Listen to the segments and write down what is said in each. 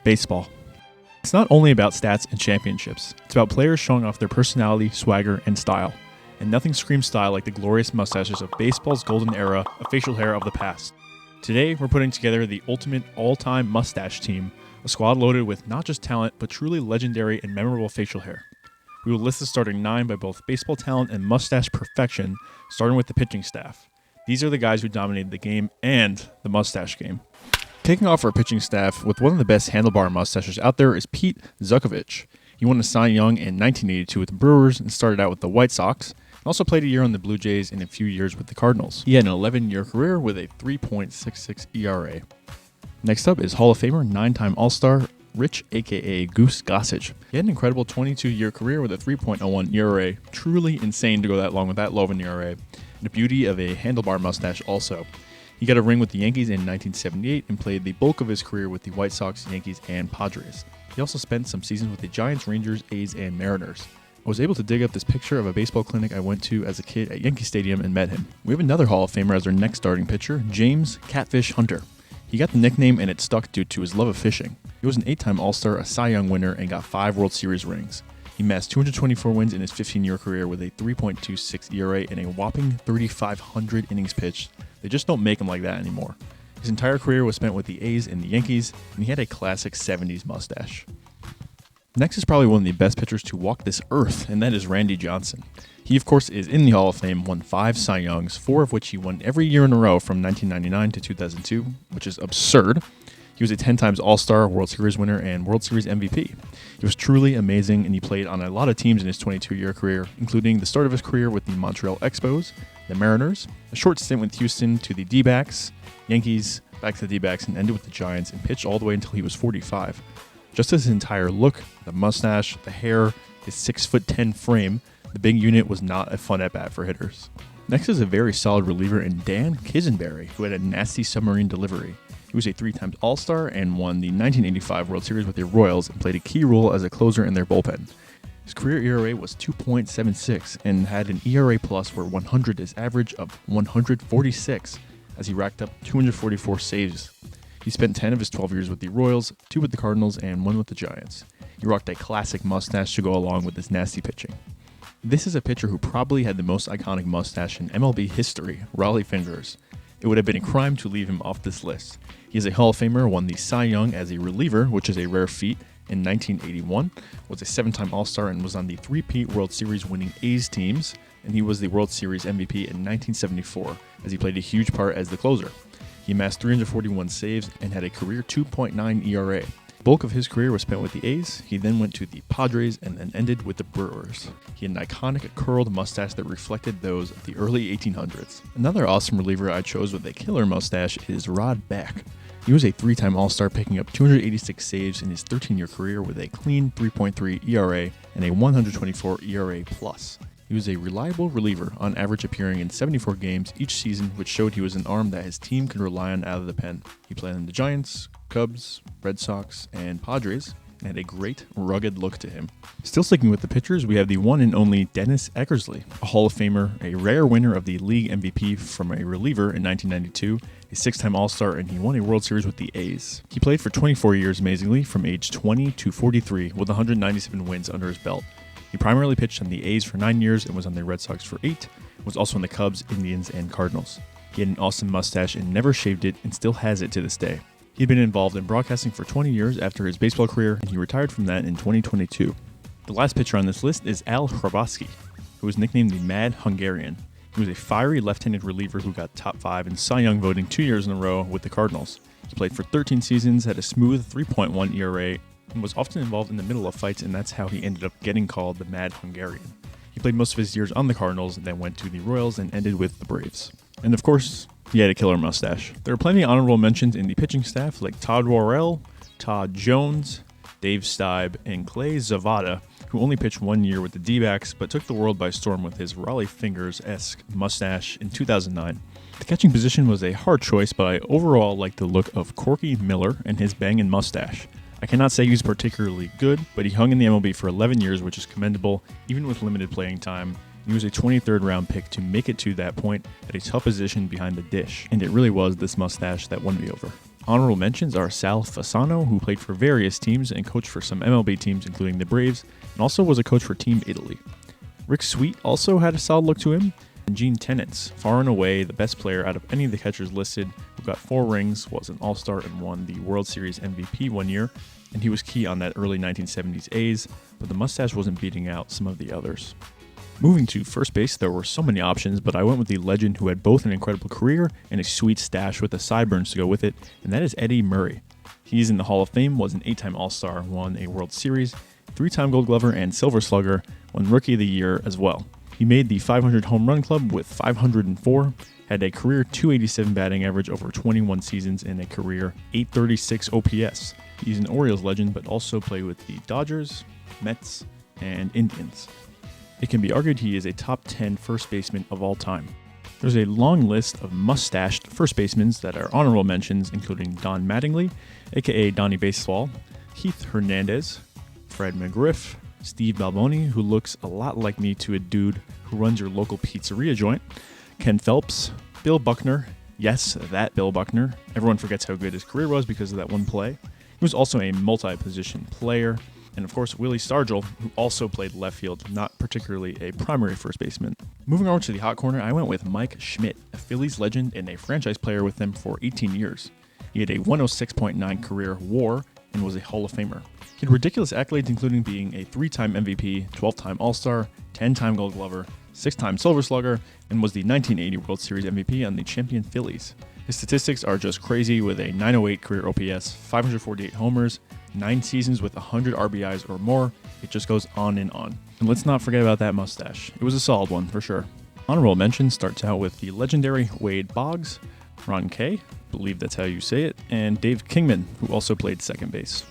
Baseball. It's not only about stats and championships, it's about players showing off their personality, swagger, and style. And nothing screams style like the glorious mustaches of baseball's golden era of facial hair of the past. Today, we're putting together the ultimate all-time mustache team, a squad loaded with not just talent, but truly legendary and memorable facial hair. We will list the starting 9 by both baseball talent and mustache perfection, starting with the pitching staff. These are the guys who dominated the game and the mustache game. Kicking off our pitching staff with one of the best handlebar mustaches out there is Pete Zukovich. He won a Cy Young in 1982 with the Brewers and started out with the White Sox, and also played a year on the Blue Jays and a few years with the Cardinals. He had an 11-year career with a 3.66 ERA. Next up is Hall of Famer, 9-time All-Star, Rich aka Goose Gossage. He had an incredible 22-year career with a 3.01 ERA, truly insane to go that long with that low of an ERA, and the beauty of a handlebar mustache also. He got a ring with the Yankees in 1978 and played the bulk of his career with the White Sox, Yankees, and Padres. He also spent some seasons with the Giants, Rangers, A's, and Mariners. I was able to dig up this picture of a baseball clinic I went to as a kid at Yankee Stadium and met him. We have another Hall of Famer as our next starting pitcher, James Catfish Hunter. He got the nickname and it stuck due to his love of fishing. He was an 8-time All-Star, a Cy Young winner, and got 5 World Series rings. He amassed 224 wins in his 15-year career with a 3.26 ERA and a whopping 3,500 innings pitched. They just don't make him like that anymore. His entire career was spent with the A's and the Yankees, and he had a classic 70s mustache. Next is probably one of the best pitchers to walk this earth, and that is Randy Johnson. He, of course, is in the Hall of Fame, won 5 Cy Youngs, 4 of which he won every year in a row from 1999 to 2002, which is absurd. He was a 10 times All-Star, World Series winner, and World Series MVP. He was truly amazing, and he played on a lot of teams in his 22-year career, including the start of his career with the Montreal Expos, the Mariners, a short stint with Houston to the D-backs, Yankees, back to the D-backs, and ended with the Giants, and pitched all the way until he was 45. Just his entire look, the mustache, the hair, his 6'10" frame, the big unit was not a fun at-bat for hitters. Next is a very solid reliever in Dan Quisenberry, who had a nasty submarine delivery. He was a 3-time All-Star and won the 1985 World Series with the Royals and played a key role as a closer in their bullpen. His career ERA was 2.76 and had an ERA plus where 100 is average of 146 as he racked up 244 saves. He spent 10 of his 12 years with the Royals, 2 with the Cardinals, and 1 with the Giants. He rocked a classic mustache to go along with his nasty pitching. This is a pitcher who probably had the most iconic mustache in MLB history, Raleigh Fingers. It would have been a crime to leave him off this list. He is a Hall of Famer, won the Cy Young as a reliever, which is a rare feat, in 1981, was a 7-time All-Star and was on the 3-peat World Series winning A's teams, and he was the World Series MVP in 1974, as he played a huge part as the closer. He amassed 341 saves and had a career 2.9 ERA. The bulk of his career was spent with the A's. He then went to the Padres and then ended with the Brewers. He had an iconic curled mustache that reflected those of the early 1800s. Another awesome reliever I chose with a killer mustache is Rod Beck. He was a 3-time All-Star, picking up 286 saves in his 13-year career with a clean 3.3 ERA and a 124 ERA+. He was a reliable reliever, on average appearing in 74 games each season, which showed he was an arm that his team could rely on out of the pen. He played on the Giants, Cubs, Red Sox, and Padres, and had a great, rugged look to him. Still sticking with the pitchers, we have the one and only Dennis Eckersley, a Hall of Famer, a rare winner of the league MVP from a reliever in 1992, a 6-time All-Star, and he won a World Series with the A's. He played for 24 years amazingly, from age 20 to 43, with 197 wins under his belt. He primarily pitched on the A's for 9 years and was on the Red Sox for 8, was also on the Cubs, Indians, and Cardinals. He had an awesome mustache and never shaved it and still has it to this day. He had been involved in broadcasting for 20 years after his baseball career, and he retired from that in 2022. The last pitcher on this list is Al Hrabosky, who was nicknamed the Mad Hungarian. He was a fiery left-handed reliever who got top 5 in Cy Young voting 2 years in a row with the Cardinals. He played for 13 seasons, had a smooth 3.1 ERA, and was often involved in the middle of fights, and that's how he ended up getting called the Mad Hungarian. He played most of his years on the Cardinals, then went to the Royals and ended with the Braves. And of course, he had a killer mustache. There are plenty of honorable mentions in the pitching staff like Todd Worrell, Todd Jones, Dave Stieb, and Clay Zavada, who only pitched 1 year with the D-backs but took the world by storm with his Raleigh Fingers-esque mustache in 2009. The catching position was a hard choice, but I overall liked the look of Corky Miller and his bangin' mustache. I cannot say he was particularly good, but he hung in the MLB for 11 years, which is commendable, even with limited playing time. He was a 23rd round pick to make it to that point at a tough position behind the dish, and it really was this mustache that won me over. Honorable mentions are Sal Fasano, who played for various teams and coached for some MLB teams, including the Braves, and also was a coach for Team Italy. Rick Sweet also had a solid look to him. And Gene Tennant's, far and away the best player out of any of the catchers listed, who got 4 rings, was an All-Star, and won the World Series MVP one year, and he was key on that early 1970s A's, but the mustache wasn't beating out some of the others. Moving to first base, there were so many options, but I went with the legend who had both an incredible career and a sweet stash with the sideburns to go with it, and that is Eddie Murray. He's in the Hall of Fame, was an 8-time All-Star, won a World Series, 3-time Gold Glover and Silver Slugger, won Rookie of the Year as well. He made the 500 home run club with 504, had a career .287 batting average over 21 seasons and a career .836 OPS. He's an Orioles legend, but also played with the Dodgers, Mets, and Indians. It can be argued he is a top 10 first baseman of all time. There's a long list of mustached first basemen that are honorable mentions, including Don Mattingly, aka Donnie Baseball, Keith Hernandez, Fred McGriff, Steve Balboni, who looks a lot like me to a dude who runs your local pizzeria joint, Ken Phelps, Bill Buckner, yes, that Bill Buckner. Everyone forgets how good his career was because of that one play. He was also a multi-position player. And of course, Willie Stargell, who also played left field, not particularly a primary first baseman. Moving over to the hot corner, I went with Mike Schmidt, a Phillies legend and a franchise player with them for 18 years. He had a 106.9 career WAR and was a Hall of Famer. He had ridiculous accolades, including being a 3-time MVP, 12-time All-Star, 10-time Gold Glover, 6-time Silver Slugger, and was the 1980 World Series MVP on the champion Phillies. His statistics are just crazy, with a .908 career OPS, 548 homers, 9 seasons with 100 RBIs or more. It just goes on and on. And let's not forget about that mustache. It was a solid one for sure. Honorable mention starts out with the legendary Wade Boggs, Ron Kay, believe that's how you say it, and Dave Kingman, who also played second base.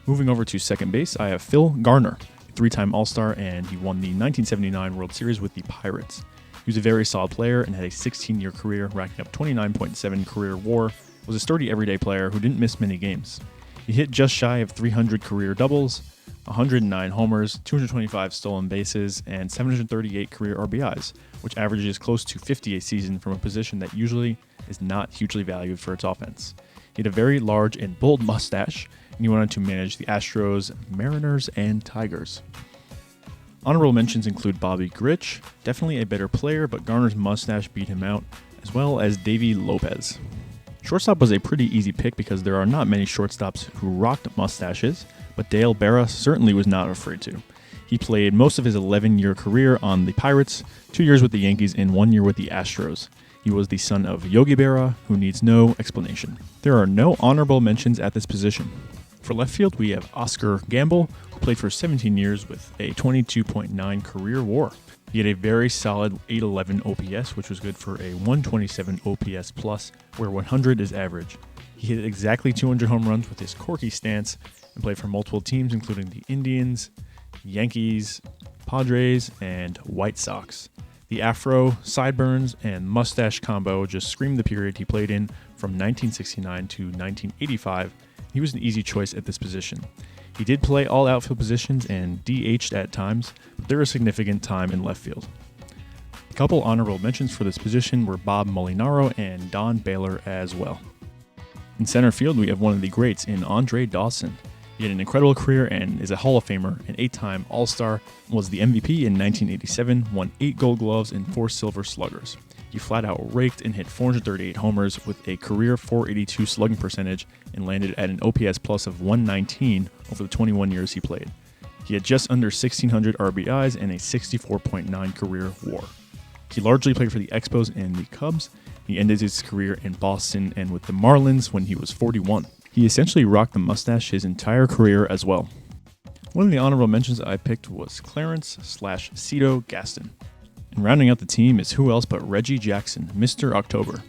Moving over to second base, I have Phil Garner, a 3-time All-Star, and he won the 1979 World Series with the Pirates. He was a very solid player and had a 16-year career, racking up 29.7 career WAR, was a sturdy everyday player who didn't miss many games. He hit just shy of 300 career doubles, 109 homers, 225 stolen bases, and 738 career RBIs, which averages close to 50 a season from a position that usually is not hugely valued for its offense. He had a very large and bold mustache, and he wanted to manage the Astros, Mariners, and Tigers. Honorable mentions include Bobby Grich, definitely a better player, but Garner's mustache beat him out, as well as Davey Lopez. Shortstop was a pretty easy pick because there are not many shortstops who rocked mustaches, but Dale Berra certainly was not afraid to. He played most of his 11-year career on the Pirates, 2 years with the Yankees, and 1 year with the Astros. He was the son of Yogi Berra, who needs no explanation. There are no honorable mentions at this position. For left field, we have Oscar Gamble, who played for 17 years with a 22.9 career WAR. He had a very solid 811 OPS, which was good for a 127 OPS plus, where 100 is average. He hit exactly 200 home runs with his quirky stance and played for multiple teams, including the Indians, Yankees, Padres, and White Sox. The afro, sideburns, and mustache combo just screamed the period he played in from 1969 to 1985. He was an easy choice at this position. He did play all outfield positions and DH'd at times, but there was significant time in left field. A couple honorable mentions for this position were Bob Molinaro and Don Baylor as well. In center field, we have one of the greats in Andre Dawson. He had an incredible career and is a Hall of Famer, an 8-time All-Star, was the MVP in 1987, won 8 Gold Gloves and 4 Silver Sluggers. He flat out raked and hit 438 homers with a career .482 slugging percentage and landed at an OPS plus of 119 over the 21 years he played. He had just under 1,600 RBIs and a 64.9 career WAR. He largely played for the Expos and the Cubs. He ended his career in Boston and with the Marlins when he was 41. He essentially rocked the mustache his entire career as well. One of the honorable mentions I picked was Clarence/Cito Gaston. And rounding out the team is who else but Reggie Jackson, Mr. October.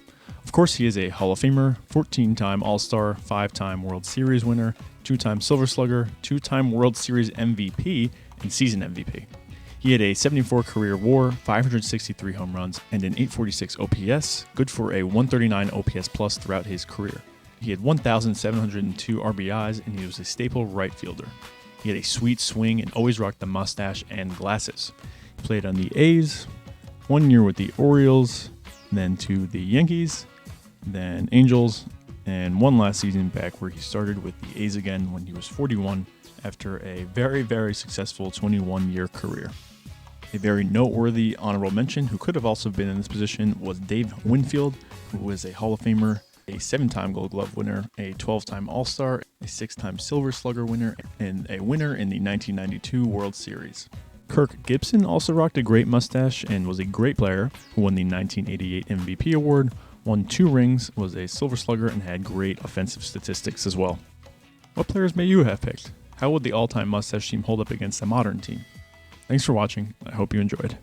Of course, he is a Hall of Famer, 14-time All-Star, 5-time World Series winner, 2-time Silver Slugger, 2-time World Series MVP, and season MVP. He had a 74 career WAR, 563 home runs, and an 846 OPS, good for a 139 OPS plus throughout his career. He had 1,702 RBIs, and he was a staple right fielder. He had a sweet swing and always rocked the mustache and glasses. He played on the A's, 1 year with the Orioles, then to the Yankees, then Angels, and one last season back where he started with the A's again when he was 41 after a very, very successful 21-year career. A very noteworthy honorable mention who could have also been in this position was Dave Winfield, who was a Hall of Famer, a 7-time Gold Glove winner, a 12-time All-Star, a 6-time Silver Slugger winner, and a winner in the 1992 World Series. Kirk Gibson also rocked a great mustache and was a great player who won the 1988 MVP award, won 2 rings, was a Silver Slugger, and had great offensive statistics as well. What players may you have picked? How would the all-time mustache team hold up against a modern team? Thanks for watching. I hope you enjoyed.